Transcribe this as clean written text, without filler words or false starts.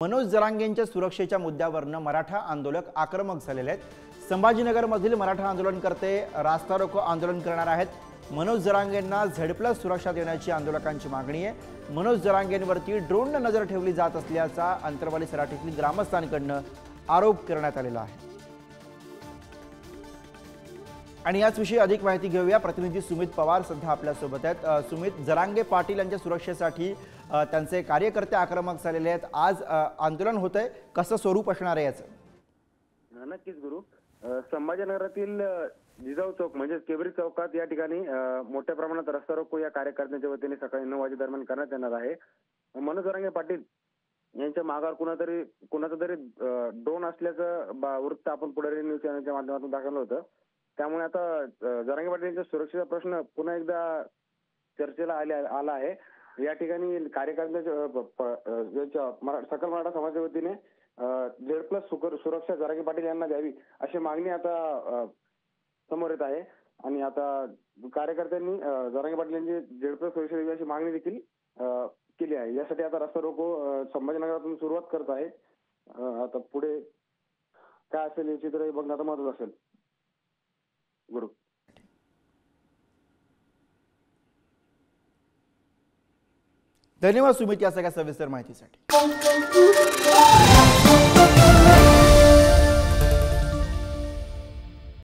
मनोज जरांगेंच्या सुरक्षेच्या मुद्द्यावरनं मराठा आंदोलक आक्रमक झालेले आहेत। संभाजीनगरमधील मराठा आंदोलनकर्ते रास्ता रोको आंदोलन करणार आहेत। मनोज जरांगेंना Z+ सुरक्षा देण्याची आंदोलकांची मागणी आहे। मनोज जरांगेंवरती ड्रोनने नजर ठेवली जात असल्याचा अंतरवाली सराटीतील ग्रामस्थांकडून आरोप करण्यात आलेला आहे। आणि याच विषयी अधिक माहिती घेऊया। प्रतिनिधी सुमित पवार सध्या आपल्या सोबत आहेत। सुमित, जरांगे पाटील यांच्या सुरक्षेसाठी त्यांचे कार्यकर्ते आक्रमक झालेले आहेत। आज आंदोलन होतंय, कसं स्वरूप असणार आहे याचं? नक्कीच गुरु, संभाजीनगरातील जिजाऊ चौक म्हणजे केबरी चौकात या ठिकाणी मोठ्या प्रमाणात रस्ता रोको या कार्यकर्त्यांच्या वतीने सकाळी 9 वाजेदरम्यान करण्यात येणार आहे। मनोज जरांगे पाटील यांच्या मागावर कुणाचा तरी ड्रोन असल्याचं वृत्त आपण पुढारी न्यूज चॅनलच्या माध्यमातून दाखवलं होतं। त्यामुळे आता जरांगे पाटील यांच्या सुरक्षेचा प्रश्न पुन्हा एकदा चर्चेला आला आहे। या ठिकाणी कार्यकर्त्यांच्या सकल मराठा समाजाच्या वतीने Z+ सुरक्षा जरांगे पाटील यांना द्यावी अशी मागणी आता समोर येत आहे। आणि आता कार्यकर्त्यांनी जरांगे पाटील यांची Z+ सुरक्षा द्यावी अशी मागणी देखील केली आहे। यासाठी आता रस्ता रोको संभाजीनगरातून सुरुवात करत आहे। आता पुढे काय असेल याची तर बघणं आता महत्त्वाचं असेल गुरु। धन्यवाद सुमित या सगळ्या सविस्तर माहितीसाठी।